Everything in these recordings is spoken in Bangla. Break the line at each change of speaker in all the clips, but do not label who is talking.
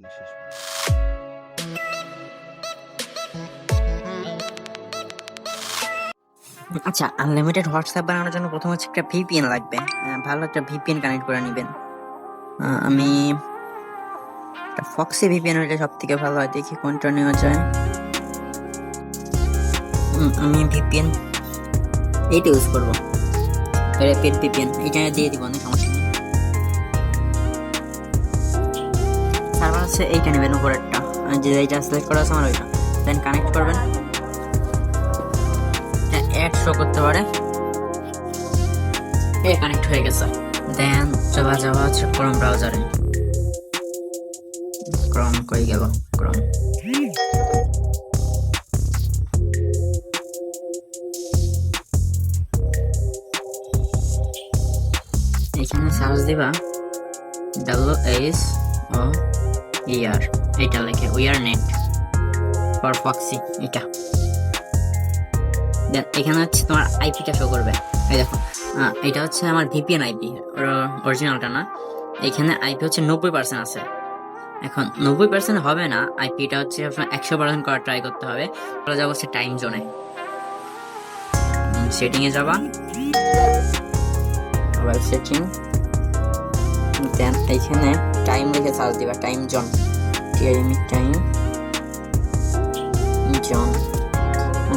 শেষ
আচ্ছা, আনলিমিটেড হোয়াটসঅ্যাপ বানানোর জন্য প্রথম হচ্ছে একটা ভিপিএন লাগবে। ভালো একটা ভিপিএন কানেক্ট করে নেবেন। আমি ফক্সি ভিপিএন হলে সব থেকে ভালো হয়, দেখি কোনটা নেওয়া যায়। আমি ভিপিএন এইটা ইউজ করবো, র্যাপিড ভিপিএন। এইটা দিয়ে দিব, অনেক সমস্যা নেই। সার্ভার হচ্ছে এইটা নেবেন, উপরেরটা যে এইটা সিলেক্ট করা আছে আমার, ওইটা দেন কানেক্ট করবেন। অ্যাড শো করতে পারে, কানেক্ট হয়ে গেছে। দেন চলে যাওয়া হচ্ছে ক্রোম ব্রাউজারে। ক্রোম কই গেল? ক্রোম এখানে সার্চ দিবা WSOER, এটা লিখে উইয়ার নেট ফর ফক্সি। এটা দেন এখানে হচ্ছে তোমার আইপিটা শো করবে। এই দেখো, এটা হচ্ছে আমার ভিপিএন আইপি, অরিজিনালটা না। এখানে আইপি হচ্ছে 90% আছে। এখন 90% হবে না, আইপিটা হচ্ছে 100% করার ট্রাই করতে হবে। তাহলে যাবো হচ্ছে টাইম জোনে, সেটিং এ যাবা, আবার সেটিং, দেন এইখানে টাইম লিখে সার্চ দিবা, টাইম জোন, টাইম জোন,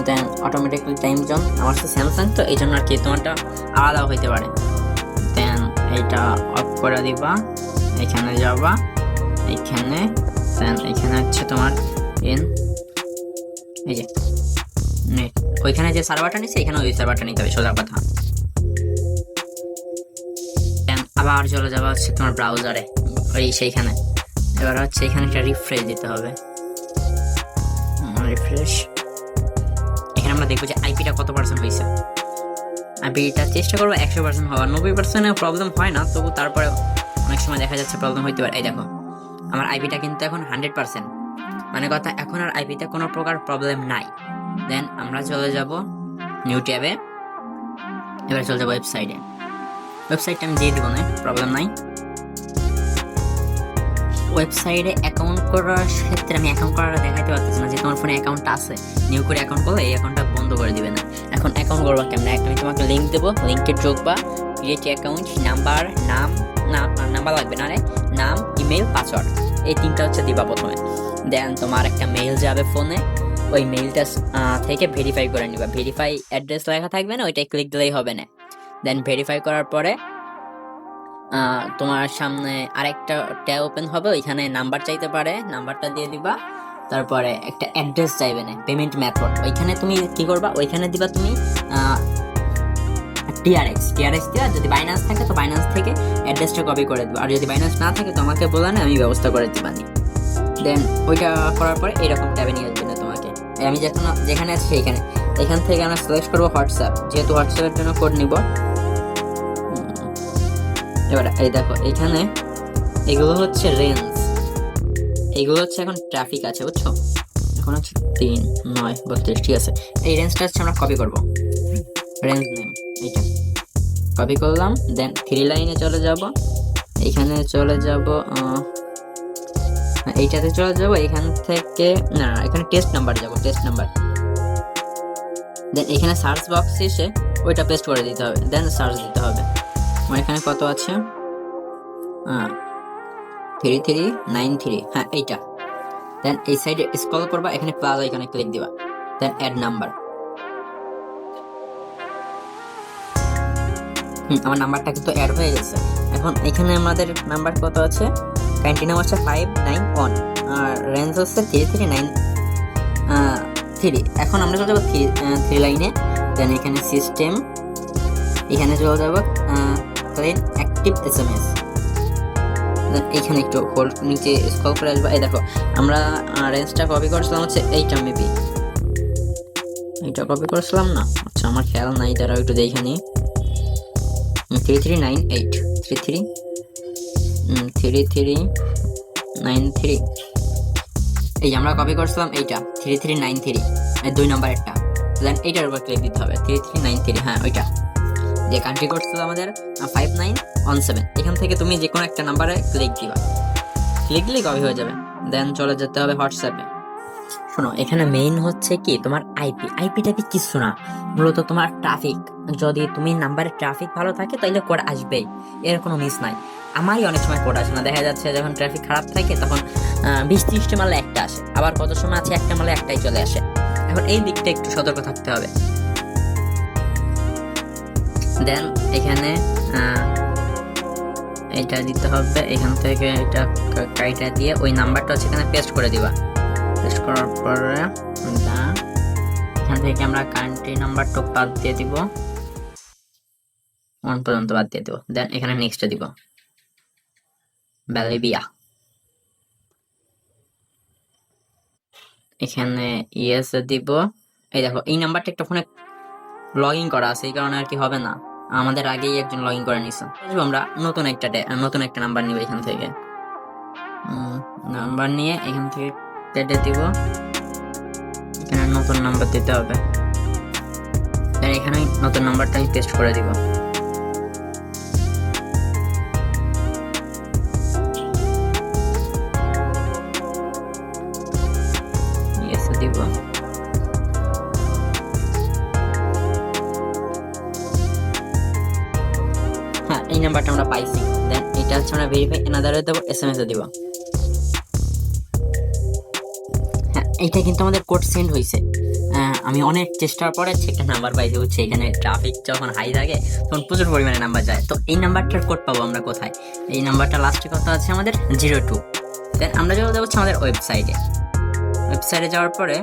দেন অটোমেটিক্যালি টাইম জোন। আমার তো স্যামসাং, তো এই জন্য আর কি তোমারটা আলাদা হইতে পারে। দেন এইটা অফ করে দিবা, এখানে যাবা, এইখানে দেন এখানে হচ্ছে তোমার এই যে নেট, ওইখানে যে সার্ভারটা নিচ্ছে এখানে ওই সার্ভারটা নিতে হবে, সোজা কথা। দেন আবার চলে যাবা হচ্ছে তোমার ব্রাউজারে, ওই সেইখানে। এবার হচ্ছে এখানে একটা রিফ্রেশ দিতে হবে, রিফ্রেশ। এখানে আমরা দেখবো যে আইপিটা কত পার্সেন্ট হয়েছে। আইপিটা চেষ্টা করবো 100% হওয়ার। 90% প্রবলেম হয় না, তবু তারপরে অনেক সময় দেখা যাচ্ছে প্রবলেম হইতে পারে। এই দেখো, আমার আইপিটা কিন্তু এখন 100%, মানে কথা এখন আর আইপিতে কোনো প্রকার প্রবলেম নাই। দেন আমরা চলে যাব নিউ ট্যাবে, এবার চলে যাবো ওয়েবসাইটে। ওয়েবসাইটটা আমি দিয়ে দিব না, প্রবলেম নাই। ওয়েবসাইটে অ্যাকাউন্ট করার ক্ষেত্রে আমি অ্যাকাউন্ট করাটা দেখাইতে পারতেছি না, যে তোমার ফোনে অ্যাকাউন্টটা আছে। নিউ করে অ্যাকাউন্ট করলে এই অ্যাকাউন্টটা বন্ধ করে দিবে না। এখন অ্যাকাউন্ট করবা কেমন? আমি তোমাকে লিঙ্ক দেবো, লিঙ্কে ঢুকবা, ক্রিয়েট অ্যাকাউন্ট, নাম্বার, নাম্বার লাগবে না রে, নাম, ইমেল, পাসওয়ার্ড, এই তিনটা হচ্ছে দিবা প্রথমে। দেন তোমার একটা মেইল যাবে ফোনে, ওই মেইলটা থেকে ভেরিফাই করে নিবা। ভেরিফাই অ্যাড্রেস লেখা থাকবে না, ওইটাই ক্লিক দিলেই হবে না। দেন ভেরিফাই করার পরে তোমার সামনে আরেকটা ট্যাব ওপেন হবে, ওইখানে নাম্বার চাইতে পারে, নাম্বারটা দিয়ে দিবা। তারপরে একটা অ্যাড্রেস চাইবে না, পেমেন্ট মেথড, ওইখানে তুমি কি করবা, ওইখানে দিবা তুমি টিআরএক্স দিবা। যদি বাইন্যান্স থাকে তো বাইন্যান্স থেকে অ্যাড্রেসটা কপি করে দিবা, আর যদি বাইন্যান্স না থাকে তো আমাকে বলা না, আমি ব্যবস্থা করে দিবানি। দেন ওইটা করার পরে এরকম ট্যাবে নিয়ে আসবে না তোমাকে। আমি যেখানে আছি সেইখানে, এখান থেকে আমরা সিলেক্ট করবো হোয়াটসঅ্যাপ, যেহেতু হোয়াটসঅ্যাপের জন্য কোড নিব। এবার এই দেখো, এখানে এগুলো হচ্ছে রেঞ্জ, এগুলো হচ্ছে এখন ট্রাফিক আছে, বুঝছো? এখন হচ্ছে 3, 9, 32, ঠিক আছে। এই রেঞ্জটা হচ্ছে আমরা কপি করব, রেঞ্জ নেম এইটা কপি করলাম। দেন 3 লাইনে চলে যাব, এইখানে চলে যাব, এইটাতে চলে যাব, এখান থেকে না, এখানে টেস্ট নাম্বার যাব, টেস্ট নাম্বার। দেন এখানে সার্চ বক্সে এসে ওইটা পেস্ট করে দিতে হবে, দেন সার্চ দিতে হবে। আমার এখানে কত আছে? 3393, হ্যাঁ এইটা। দেন এই সাইডে স্ক্রল করবা, এখানে প্লাস আইকনে ক্লিক দিবা, দেন অ্যাড নাম্বার। আমার নাম্বারটা কিন্তু অ্যাড হয়ে গেছে। এখন এখানে আমাদের নাম্বার কত আছে? কান্ট্রি নাম হচ্ছে 591, আর রেঞ্জ হচ্ছে 3393। এখন আমরা চলে যাবো 3 লাইনে। দেন এখানে সিস্টেম, এখানে চলে যাবো ক্লিন অ্যাক্টিভ এসএমএস। দেন এইখানে একটু হোল্ড, নিচে স্ক্রল করে আসবা। এই দেখো, আমরা রেঞ্জটা কপি করেছিলাম হচ্ছে এইটা, মেবি এইটা কপি করেছিলাম না। আচ্ছা, আমার খেয়াল নাই, তারা একটু দেখে নিই। 3398, 3393, এই আমরা কপি করছিলাম এইটা 3393, এই 2 নম্বরেরটা। দেন এইটার উপর ক্লিক দিতে হবে, 3393, হ্যাঁ ওইটা। যে কান্ট্রি কোড ছিল আমাদের 5917, এখান থেকে তুমি যে কোনো একটা নাম্বারে ক্লিক দিবা, ক্লিক দিলেই কপি হয়ে যাবে। দেন চলে যেতে হবে হোয়াটসঅ্যাপে। শোনো, এখানে মেইন হচ্ছে কি তোমার আইপিটাকে কিছু না, মূলত তোমার ট্রাফিক। যদি তুমি নাম্বারে ট্রাফিক ভালো থাকে তাহলে কোড আসবেই, এর কোনো মিস নাই। আমারই অনেক সময় কোড আসে না, দেখা যাচ্ছে যখন ট্রাফিক খারাপ থাকে তখন 20-30টা মারলে একটা আসে, আবার কত সময় আছে একটা মারলে একটাই চলে আসে। এখন এই দিকটা একটু সতর্ক থাকতে হবে। দেন এখানে এটা দিতে হবে, এখান থেকে এটা কাইটা দিয়ে ওই নাম্বারটা হচ্ছে এখানে পেস্ট করে দিবা। পেস্ট করার পরে এখান থেকে আমরা কান্ট্রি নাম্বারটা বাদ দিয়ে দিব, 1 পর্যন্ত বাদ দিয়ে দিব। দেন এখানে নেক্সট দিব, বলিভিয়া। এখানে ইয়েস দিব। এই দেখো এই নাম্বারটা একটা ফোনে লগ ইন করা আছে, এই কারণে আর কি হবে না, আমাদের আগেই একজন লগ ইন করে নিছে। আমরা নতুন একটা নাম্বার নিব, এখান থেকে নাম্বার নিয়ে এখান থেকে কেটে দিব, এখানে নতুন নাম্বার দিতে হবে। এখানে নতুন নাম্বারটা আমি পেস্ট করে দিব। দিব হ্যাঁ, এই নাম্বারটা আমরা পাইছি। দেন এটা হচ্ছে আমরা ভেরিফাই এনাদারে দেব, এসএমএস এ দিব। হ্যাঁ, এটা কিন্তু আমাদের কোড সেন্ড হয়েছে। আমি অনেক চেষ্টার পরে একটা নাম্বার পাইছি, হচ্ছে এখানে ট্রাফিক যখন হাই থাকে তখন প্রচুর পরিমাণে নাম্বার যায়। তো এই নাম্বারটার কোড পাবো আমরা কোথায়? এই নাম্বারটা লাস্টে কত আছে আমাদের 02। দেন আমরা চলে যাবো আমাদের ওয়েবসাইটে যাওয়ার পরে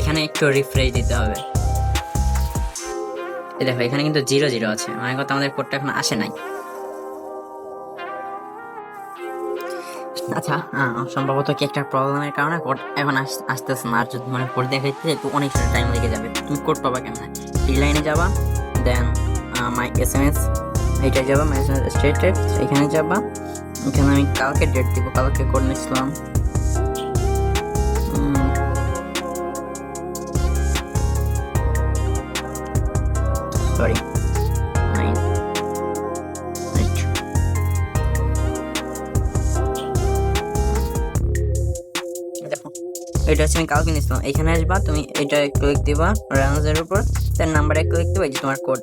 এখানে একটু রিফ্রেশ দিতে হবে। দেখো এখানে কিন্তু 00 আছে, মানে কথা আমাদের কোডটা এখন আসে নাই। আচ্ছা, সম্ভবত কি একটা প্রবলেমের কারণে কোড এখন আসতেছে না। আর যদি মানে কোড দেখাইতে একটু অনেক টাইম লেগে যাবে। তুমি কোড পাবা কেমন? এই লাইনে যাবা, দেন মাই এসএমএস, এইটা যাবা, মাই এসএমএস স্টেটেড, এখানে যাবা। এখানে আমি কালকে ডেট দিব, কালকে কোড নিছিলাম। সরি, দেখো এটা হচ্ছে আমি কালকে নিয়েছিলাম। এখানে আসবা, তুমি এটা ক্লিক দিবা রাউন্ডের উপর, তার নাম্বারে ক্লিক দিবা, এই যে তোমার কোড।